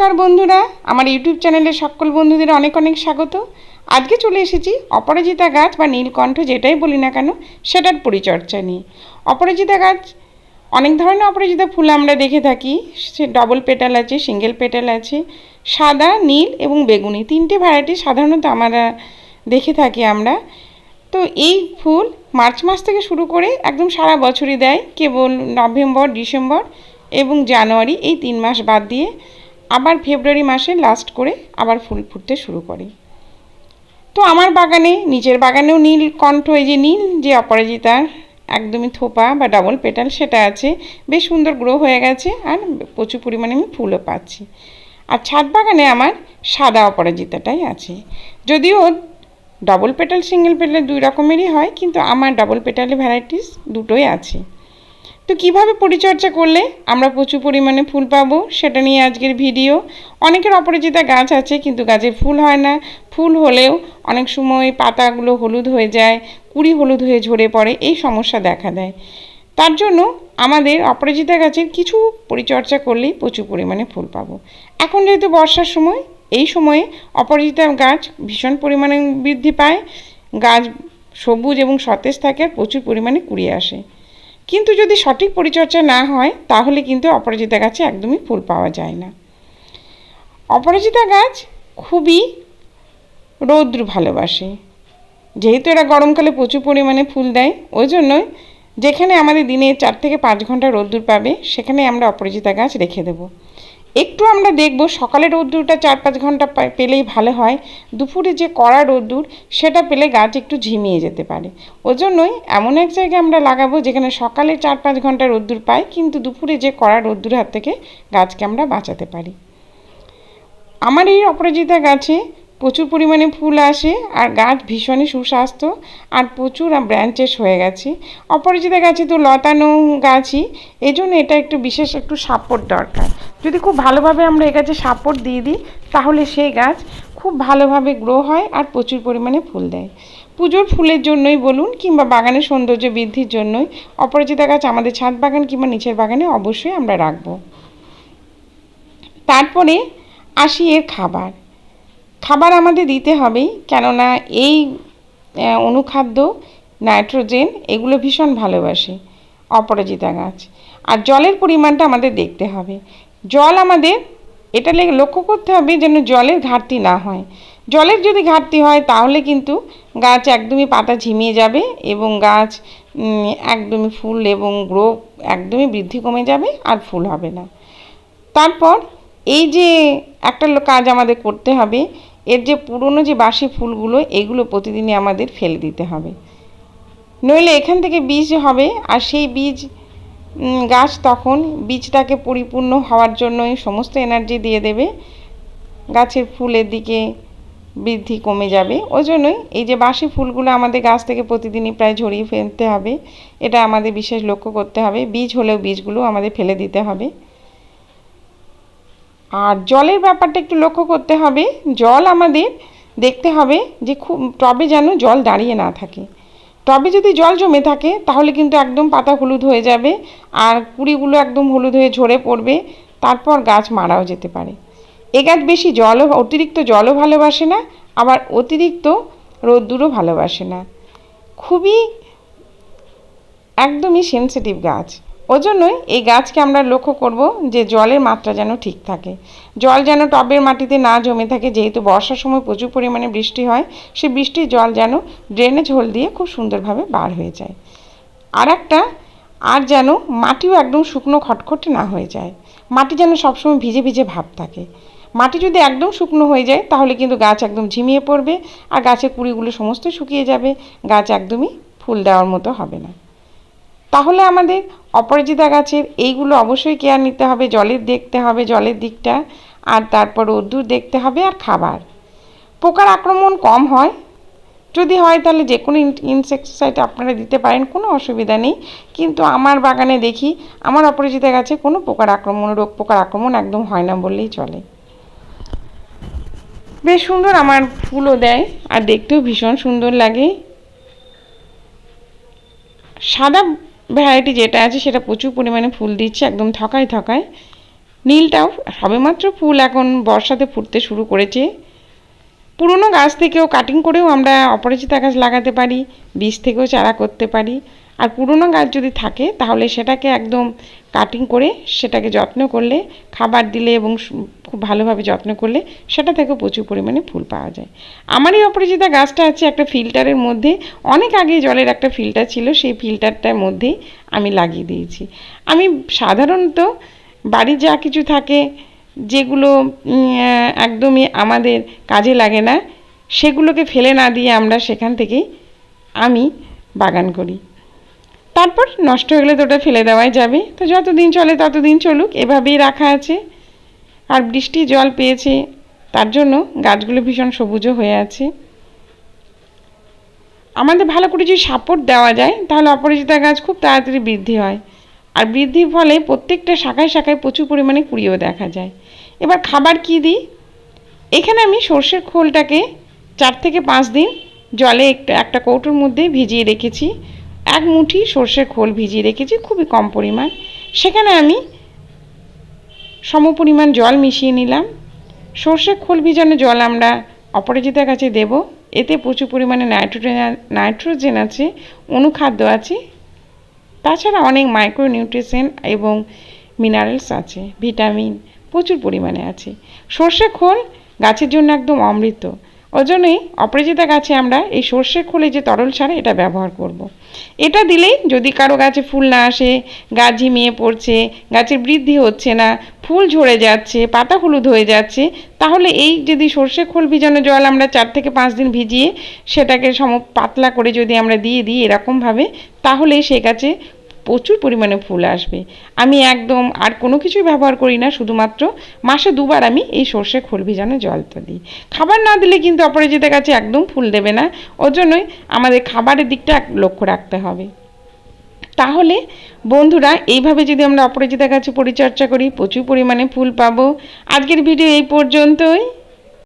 নমস্কার বন্ধুরা, আমার ইউটিউব চ্যানেলে সকল বন্ধুদের অনেক অনেক স্বাগত। আজকে চলে এসেছি অপরাজিতা গাছ বা নীলকণ্ঠ যেটাই বলি না কেন সেটার পরিচর্যা নিয়ে। অপরাজিতা গাছ অনেক ধরনের অপরাজিতা ফুল আমরা দেখে থাকি। সে ডবল পেটাল আছে, সিঙ্গেল পেটাল আছে, সাদা, নীল এবং বেগুনি, তিনটে ভ্যারাইটি সাধারণত আমরা দেখে থাকি আমরা। তো এই ফুল মার্চ মাস থেকে শুরু করে একদম সারা বছরই দেয়, কেবল নভেম্বর, ডিসেম্বর এবং জানুয়ারি এই 3 মাস বাদ দিয়ে আবার ফেব্রুয়ারি মাসে লাস্ট করে আবার ফুল ফুটতে শুরু করে। তো আমার বাগানে, নিজের বাগানেও নীলকণ্ঠ, এই যে নীল যে অপরাজিতার একদমই থোপা বা ডবল পেটাল সেটা আছে, বেশ সুন্দর গ্রো হয়ে গেছে আর প্রচুর পরিমাণে আমি ফুলও পাচ্ছি। আর ছাদ বাগানে আমার সাদা অপরাজিতাটাই আছে, যদিও ডবল পেটাল সিঙ্গেল পেটাল দুই রকমেরই হয়, কিন্তু আমার ডবল পেটালের ভ্যারাইটিস দুটোই আছে। তো কিভাবে পরিচর্যা করলে আমরা প্রচুর পরিমাণে ফুল পাবো সেটা নিয়ে আজকের ভিডিও। অনেকের অপরাজিতা গাছ আছে কিন্তু গাছে ফুল হয় না, ফুল হলেও অনেক সময় পাতাগুলো হলুদ হয়ে যায়, কুঁড়ি হলুদ হয়ে ঝরে পড়ে, এই সমস্যা দেখা দেয়। তার জন্য আমাদের অপরাজিতা গাছের কিছু পরিচর্যা করলেই প্রচুর পরিমাণে ফুল পাবো। এখন যেহেতু বর্ষার সময়, এই সময়ে অপরাজিতা গাছ ভীষণ পরিমাণে বৃদ্ধি পায়, গাছ সবুজ এবং সতেজ থাকে আর প্রচুর পরিমাণে কুড়িয়ে আসে। কিন্তু যদি সঠিক পরিচর্যা না হয় তাহলে কিন্তু অপরাজিতা গাছে একদমই ফুল পাওয়া যায় না। অপরাজিতা গাছ খুবই রৌদ্র ভালোবাসে, যেহেতু এরা গরমকালে প্রচুর পরিমাণে ফুল দেয়, ওই জন্যই যেখানে আমাদের দিনে 4 থেকে 5 ঘন্টা রোদ্দুর পাবে সেখানে আমরা অপরাজিতা গাছ রেখে দেব। একটু আমরা দেখব সকালে রোদ্দুরটা 4-5 ঘন্টা পেলেই ভালো হয়, দুপুরে যে কড়া রোদ্দুর সেটা পেলে গাছ একটু ঝিমিয়ে যেতে পারে। ওই জন্যই এমন এক জায়গায় আমরা লাগাবো যেখানে সকালে 4-5 ঘন্টা রোদ্দুর পাই, কিন্তু দুপুরে যে কড়া রোদ্দুরের হাত থেকে গাছকে আমরা বাঁচাতে পারি। আমার এই অপরাজিতা গাছে প্রচুর পরিমাণে ফুল আসে আর গাছ ভীষণই সুস্বাস্থ্য আর প্রচুর ব্রাঞ্চেস হয়ে গেছে। অপরাজিতা গাছে তো লতানো গাছই, এজন্য এটা একটু বিশেষ একটু সাপোর্ট দরকার। যদি খুব ভালোভাবে আমরা এ গাছে সাপোর্ট দিয়ে দিই তাহলে সেই গাছ খুব ভালোভাবে গ্রো হয় আর প্রচুর পরিমাণে ফুল দেয়। পুজোর ফুলের জন্যই বলুন কিংবা বাগানের সৌন্দর্য বৃদ্ধির জন্যই অপরাজিতা গাছ আমাদের ছাদ বাগান কিংবা নিচের বাগানে অবশ্যই আমরা রাখবো। তারপরে আসি এর খাবার আমাদের দিতে হবেই, কেননা এই অনুখাদ্য, নাইট্রোজেন এগুলো ভীষণ ভালোবাসে অপরাজিতা গাছ। আর জলের পরিমাণটা আমাদের দেখতে হবে। জল আমাদের এটা লক্ষ্য করতে হবে যেন জলের ঘাটতি না হয়। জলের যদি ঘাটতি হয় তাহলে কিন্তু গাছ একদমই পাতা ঝিমিয়ে যাবে এবং গাছ একদমই ফুল এবং গ্রো একদমই বৃদ্ধি কমে যাবে আর ফুল হবে না। তারপর এই যে একটা কাজ আমাদের করতে হবে, এর যে পুরনো যে বাসি ফুলগুলো এগুলো প্রতিদিনই আমাদের ফেলে দিতে হবে, নইলে এখান থেকে বীজ হবে আর সেই বীজ গাছ তখন বীজটাকে পরিপূর্ণ হওয়ার জন্যই সমস্ত এনার্জি দিয়ে দেবে, গাছের ফুলের দিকে বৃদ্ধি কমে যাবে। ওই জন্যই এই যে বাসি ফুলগুলো আমাদের গাছ থেকে প্রতিদিনই প্রায় ঝরিয়ে ফেলতে হবে, এটা আমাদের বিশেষ লক্ষ্য করতে হবে। বীজ হলেও বীজগুলো আমাদের ফেলে দিতে হবে। আর জলের ব্যাপারটা একটু লক্ষ্য করতে হবে, জল আমাদের দেখতে হবে যে খুব টবে যেন জল দাঁড়িয়ে না থাকে। টবে যদি জল জমে থাকে তাহলে কিন্তু একদম পাতা হলুদ হয়ে যাবে আর কুঁড়িগুলো একদম হলুদ হয়ে ঝরে পড়বে, তারপর গাছ মারাও যেতে পারে। এ গাছ বেশি অতিরিক্ত জলও ভালোবাসে না, আবার অতিরিক্ত রোদ্দুরও ভালোবাসে না, খুবই একদমই সেনসিটিভ গাছ। ওই জন্যই এই গাছকে আমরা লক্ষ্য করব যে জলের মাত্রা যেন ঠিক থাকে, জল যেন টবের মাটিতে না জমে থাকে। যেহেতু বর্ষার সময় প্রচুর পরিমাণে বৃষ্টি হয়, সেই বৃষ্টির জল যেন ড্রেনেজ হোল দিয়ে খুব সুন্দরভাবে বার হয়ে যায়। আর যেন মাটিও একদম শুকনো খটখটে না হয়ে যায়, মাটি যেন সবসময় ভিজে ভিজে ভাব থাকে। মাটি যদি একদম শুকনো হয়ে যায় তাহলে কিন্তু গাছ একদম ঝিমিয়ে পড়বে আর গাছের কুঁড়িগুলো সমস্ত শুকিয়ে যাবে, গাছ একদমই ফুল দেওয়ার মতো হবে না। তাহলে আমাদের অপরাজিতা গাছের এইগুলো অবশ্যই কেয়ার নিতে হবে, জলের দেখতে হবে, জলের দিকটা, আর তারপর রোদ্দুর দেখতে হবে আর খাবার। পোকার আক্রমণ কম হয়, যদি হয় তাহলে যে কোনো ইনসেক্টিসাইড আপনারা দিতে পারেন, কোনো অসুবিধা নেই। কিন্তু আমার বাগানে দেখি আমার অপরাজিতা গাছে কোনো রোগ পোকার আক্রমণ একদম হয় না বললেই চলে। বেশ সুন্দর আমার ফুলও দেয় আর দেখতেও ভীষণ সুন্দর লাগে। সাদা ভ্যারাইটি যেটা আছে সেটা প্রচুর পরিমাণে ফুল দিচ্ছে, একদম থকায় নীলটাও সবেমাত্র ফুল এখন বর্ষাতে ফুটতে শুরু করেছে। পুরনো গাছ থেকেও কাটিং করেও আমরা অপরাজিতা গাছ লাগাতে পারি, বীজ থেকেও চারা করতে পারি। আর পুরনো গাছ যদি থাকে তাহলে সেটাকে একদম কাটিং করে সেটাকে যত্ন করলে, খাবার দিলে এবং খুব ভালোভাবে যত্ন করলে সেটা থেকেও প্রচুর পরিমাণে ফুল পাওয়া যায়। আমার এই অপরাজিতা গাছটা আছে একটা ফিল্টারের মধ্যে, অনেক আগে জলের একটা ফিল্টার ছিল, সেই ফিল্টারটার মধ্যেই আমি লাগিয়ে দিয়েছি। আমি সাধারণত বাড়ির যা কিছু থাকে যেগুলো একদমই আমাদের কাজে লাগে না সেগুলোকে ফেলে না দিয়ে আমরা সেখান থেকেই আমি বাগান করি। তারপর নষ্ট হয়ে গেলে তো ওটা ফেলে দেওয়াই যাবে, তো যতদিন চলে ততদিন চলুক, এভাবেই রাখা আছে। আর বৃষ্টি জল পেয়েছে তার জন্য গাছগুলো ভীষণ সবুজও হয়ে আছে। আমাদের ভালো করে যদি সাপোর্ট দেওয়া যায় তাহলে অপরাজিতা গাছ খুব তাড়াতাড়ি বৃদ্ধি হয়, আর বৃদ্ধির ফলে প্রত্যেকটা শাখায় শাখায় প্রচুর পরিমাণে কুড়িও দেখা যায়। এবার খাবার কি দিই, এখানে আমি সর্ষের খোলটাকে 4 থেকে 5 দিন জলে একটা কৌটোর মধ্যে ভিজিয়ে রেখেছি। 1 মুঠি সর্ষের খোল ভিজিয়ে রেখেছি, খুবই কম পরিমাণ। সেখানে আমি সমপরিমাণ জল মিশিয়ে নিলাম। সর্ষের খোল ভিজানো জল আমরা অপরাজিতা গাছে দেব, এতে প্রচুর পরিমাণে নাইট্রোজেন আছে, অনুখাদ্য আছে, তাছাড়া অনেক মাইক্রোনিউট্রিশন এবং মিনারেলস আছে, ভিটামিন প্রচুর পরিমাণে আছে। সর্ষে খোল গাছের জন্য একদম অমৃত, ওই জন্যই অপরাজিতা গাছে আমরা এই সর্ষের খোলে যে তরল সার এটা ব্যবহার করব। এটা দিলেই যদি কারো গাছে ফুল না আসে, গাছ ঝিমিয়ে পড়ছে, গাছের বৃদ্ধি হচ্ছে না, ফুল ঝরে যাচ্ছে, পাতা হলুদ হয়ে যাচ্ছে, তাহলে এই যদি সর্ষে খোল ভিজানো জল আমরা 4 থেকে 5 দিন ভিজিয়ে সেটাকে পাতলা করে যদি আমরা দিয়ে দিই এরকমভাবে, তাহলে সে গাছে প্রচুর পরিমাণে ফুল আসবে। আমি একদম আর কোনো কিছুই ব্যবহার করি না, শুধুমাত্র মাসে 2 বার আমি এই সর্ষে খোল ভিজানো জলটা দিই। খাবার না দিলে কিন্তু অপরাজিতা গাছে একদম ফুল দেবে না, ওর জন্যই আমাদের খাবারের দিকটা লক্ষ্য রাখতে হবে। তাহলে বন্ধুরা এইভাবে যদি আমরা অপরাজিতা গাছে পরিচর্যা করি প্রচুর পরিমাণে ফুল পাবো। আজকের ভিডিও এই পর্যন্তই।